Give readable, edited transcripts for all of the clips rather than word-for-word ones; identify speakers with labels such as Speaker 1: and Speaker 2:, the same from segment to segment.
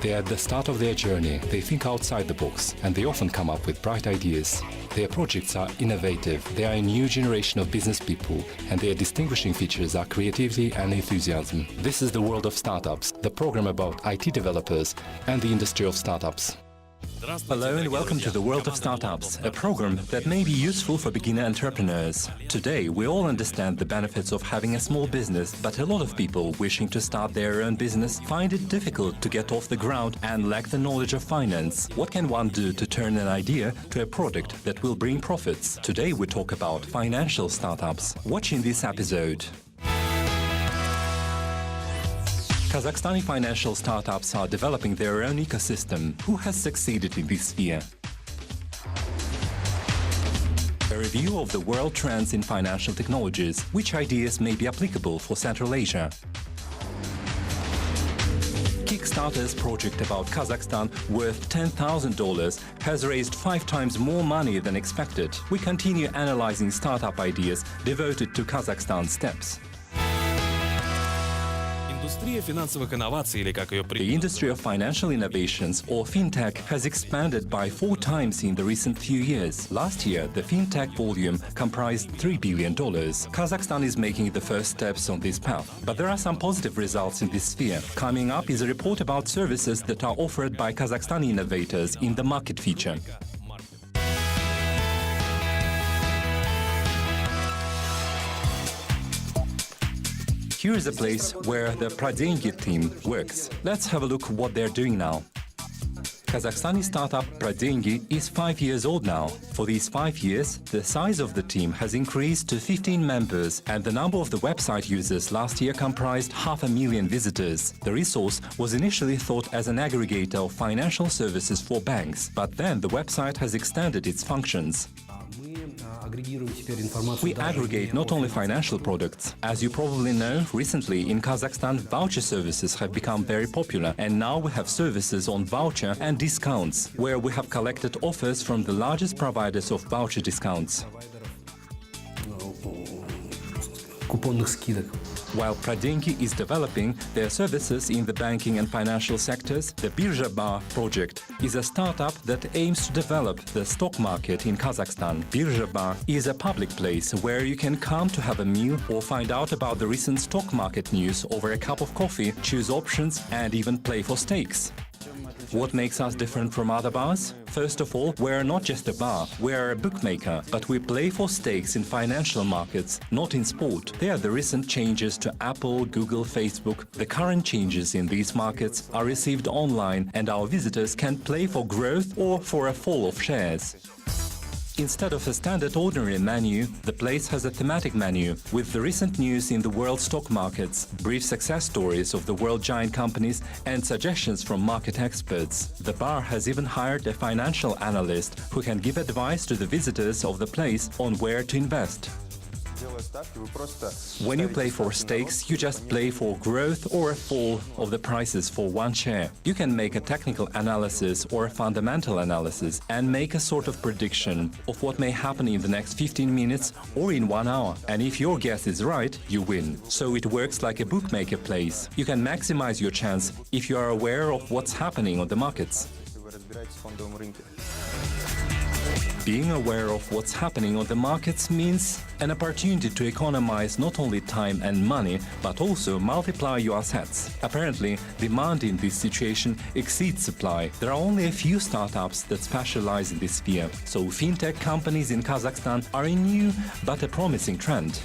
Speaker 1: They are at the start of their journey, they think outside the box, and they often come up with bright ideas. Their projects are innovative, they are a new generation of business people, and their distinguishing features are creativity and enthusiasm. This is the world of startups, the program about IT developers and the industry of startups.
Speaker 2: Hello and welcome to the World of Startups, a program that may be useful for beginner entrepreneurs. Today, we all understand the benefits of having a small business, but a lot of people wishing to start their own business find it difficult to get off the ground and lack the knowledge of finance. What can one do to turn an idea to a product that will bring profits? Today, we talk about financial startups. Watch in this episode. Kazakhstani financial startups are developing their own ecosystem. Who has succeeded in this sphere? A review of the world trends in financial technologies. Which ideas may be applicable for Central Asia? Kickstarter's project about Kazakhstan, worth $10,000, has raised 5 times more money than expected. We continue analyzing startup ideas devoted to Kazakhstan steps. The industry of financial innovations, or fintech, has expanded by 4 times in the recent few years. Last year, the fintech volume comprised $3 billion. Kazakhstan is making the first steps on this path. But there are some positive results in this sphere. Coming up is a report about services that are offered by Kazakhstani innovators in the market feature. Here is a place where the Pradengi team works. Let's have a look what they're doing now. Kazakhstani startup Pradengi is 5 years old now. For these 5 years, the size of the team has increased to 15 members, and the number of the website users last year comprised 500,000 visitors. The resource was initially thought as an aggregator of financial services for banks, but then the website has extended its functions. We aggregate not only financial products. As you probably know, recently in Kazakhstan, voucher services have become very popular, and now we have services on voucher and discounts, where we have collected offers from the largest providers of voucher discounts. While Pradengi is developing their services in the banking and financial sectors, the Birja Bar project is a startup that aims to develop the stock market in Kazakhstan. Birja Bar is a public place where you can come to have a meal or find out about the recent stock market news over a cup of coffee, choose options, and even play for stakes. What makes us different from other bars? First of all, we're not just a bar, we're a bookmaker, but we play for stakes in financial markets, not in sport. They are the recent changes to Apple, Google, Facebook. The current changes in these markets are received online, and our visitors can play for growth or for a fall of shares. Instead of a standard ordinary menu, the place has a thematic menu with the recent news in the world stock markets, brief success stories of the world giant companies, and suggestions from market experts. The bar has even hired a financial analyst who can give advice to the visitors of the place on where to invest. When you play for stakes, you just play for growth or a fall of the prices for one share. You can make a technical analysis or a fundamental analysis and make a sort of prediction of what may happen in the next 15 minutes or in 1 hour. And if your guess is right, you win. So it works like a bookmaker plays. You can maximize your chance if you are aware of what's happening on the markets. Being aware of what's happening on the markets means an opportunity to economize not only time and money, but also multiply your assets. Apparently, demand in this situation exceeds supply. There are only a few startups that specialize in this sphere, so fintech companies in Kazakhstan are a new but a promising trend.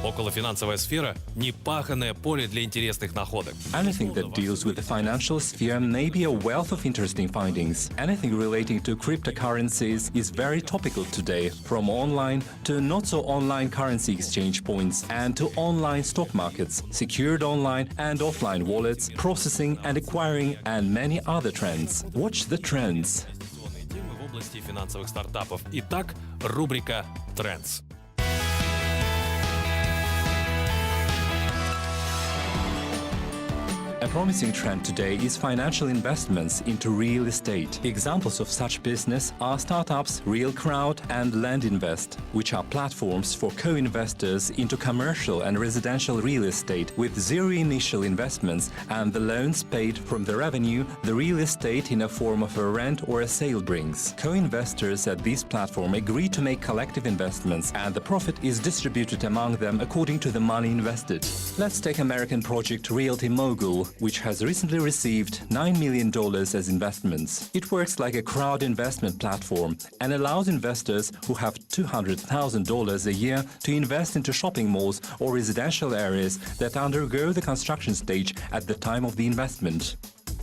Speaker 3: Околофинансовая сфера – непаханное поле для интересных находок.
Speaker 2: Anything that deals with the financial sphere may be a wealth of interesting findings. Anything relating to cryptocurrencies is very topical today, from online to not-so-online currency exchange points and to online stock markets, secured online and offline wallets, processing and acquiring, and many other trends. Watch the trends.
Speaker 3: В области финансовых стартапов. Итак, рубрика «Trends».
Speaker 2: A promising trend today is financial investments into real estate. Examples of such business are startups Real Crowd and Land Invest, which are platforms for co-investors into commercial and residential real estate with zero initial investments and the loans paid from the revenue the real estate in a form of a rent or a sale brings. Co-investors at this platform agree to make collective investments and the profit is distributed among them according to the money invested. Let's take American project Realty Mogul, which has recently received $9 million as investments. It works like a crowd investment platform and allows investors who have $200,000 a year to invest into shopping malls or residential areas that undergo the construction stage at the time of the investment.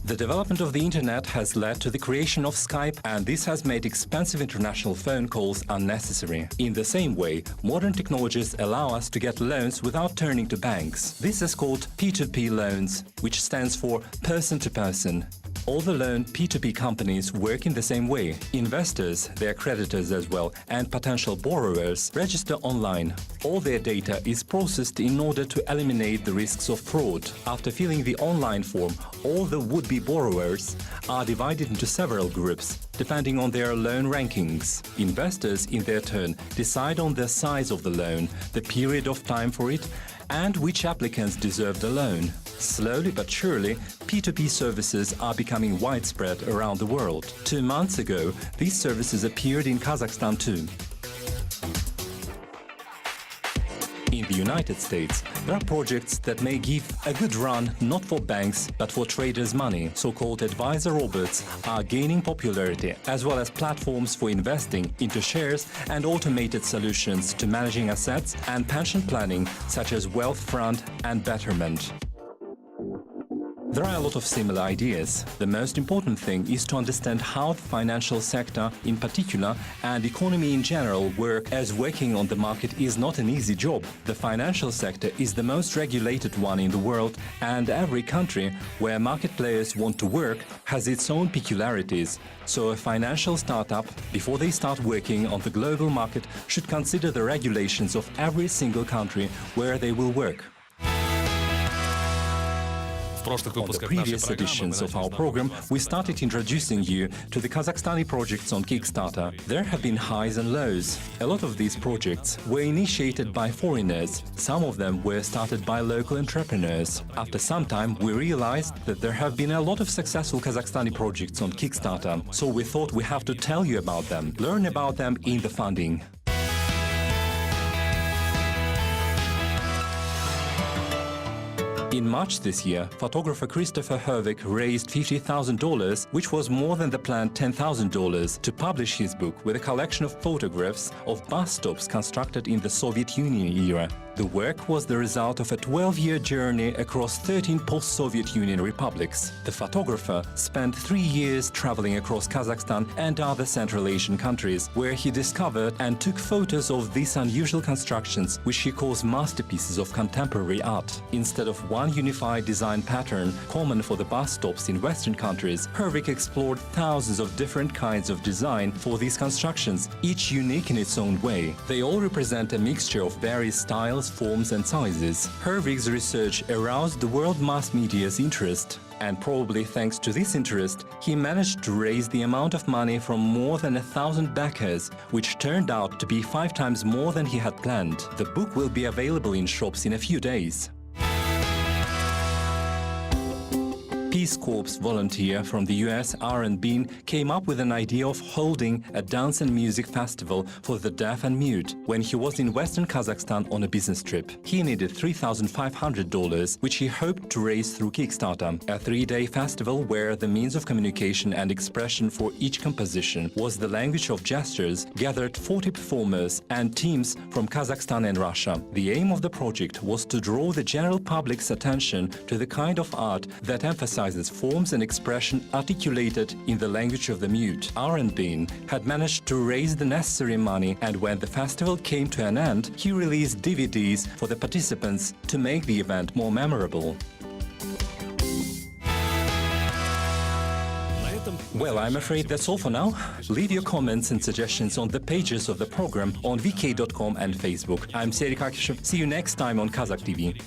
Speaker 2: The development of the internet has led to the creation of Skype, and this has made expensive international phone calls unnecessary. In the same way, modern technologies allow us to get loans without turning to banks. This is called P2P loans, which stands for person to person. All the loan P2P companies work in the same way. Investors, their creditors as well, and potential borrowers register online. All their data is processed in order to eliminate the risks of fraud. After filling the online form, all the would-be borrowers are divided into several groups, depending on their loan rankings. Investors, in their turn, decide on the size of the loan, the period of time for it, and which applicants deserve the loan. Slowly but surely, P2P services are becoming widespread around the world. 2 months ago, these services appeared in Kazakhstan too. In the United States, there are projects that may give a good run not for banks but for traders' money. So-called advisor robots are gaining popularity, as well as platforms for investing into shares and automated solutions to managing assets and pension planning, such as Wealthfront and Betterment. There are a lot of similar ideas. The most important thing is to understand how the financial sector in particular and economy in general work, as working on the market is not an easy job. The financial sector is the most regulated one in the world, and every country where market players want to work has its own peculiarities. So a financial startup, before they start working on the global market, should consider the regulations of every single country where they will work. On the previous editions of our program, we started introducing you to the Kazakhstani projects on Kickstarter. There have been highs and lows. A lot of these projects were initiated by foreigners. Some of them were started by local entrepreneurs. After some time, we realized that there have been a lot of successful Kazakhstani projects on Kickstarter, so we thought we have to tell you about them, learn about them in the funding. In March this year, photographer Christopher Hervik raised $50,000, which was more than the planned $10,000, to publish his book with a collection of photographs of bus stops constructed in the Soviet Union era. The work was the result of a 12-year journey across 13 post-Soviet Union republics. The photographer spent 3 years traveling across Kazakhstan and other Central Asian countries, where he discovered and took photos of these unusual constructions, which he calls masterpieces of contemporary art. Instead of one unified design pattern common for the bus stops in Western countries, Hervik explored thousands of different kinds of design for these constructions, each unique in its own way. They all represent a mixture of various styles, forms and sizes. Hervik's research aroused the world mass media's interest, and probably thanks to this interest, he managed to raise the amount of money from more than 1,000 backers, which turned out to be 5 times more than he had planned. The book will be available in shops in a few days. Peace Corps volunteer from the US, Aaron Bean, came up with an idea of holding a dance and music festival for the deaf and mute when he was in Western Kazakhstan on a business trip. He needed $3,500, which he hoped to raise through Kickstarter, a 3-day festival where the means of communication and expression for each composition was the language of gestures, gathered 40 performers and teams from Kazakhstan and Russia. The aim of the project was to draw the general public's attention to the kind of art that emphasizes forms and expression articulated in the language of the mute. Aaron Bean had managed to raise the necessary money, and when the festival came to an end, he released DVDs for the participants to make the event more memorable. Well, I'm afraid that's all for now. Leave your comments and suggestions on the pages of the program on vk.com and Facebook. I'm Serik Akishev. See you next time on Kazakh TV.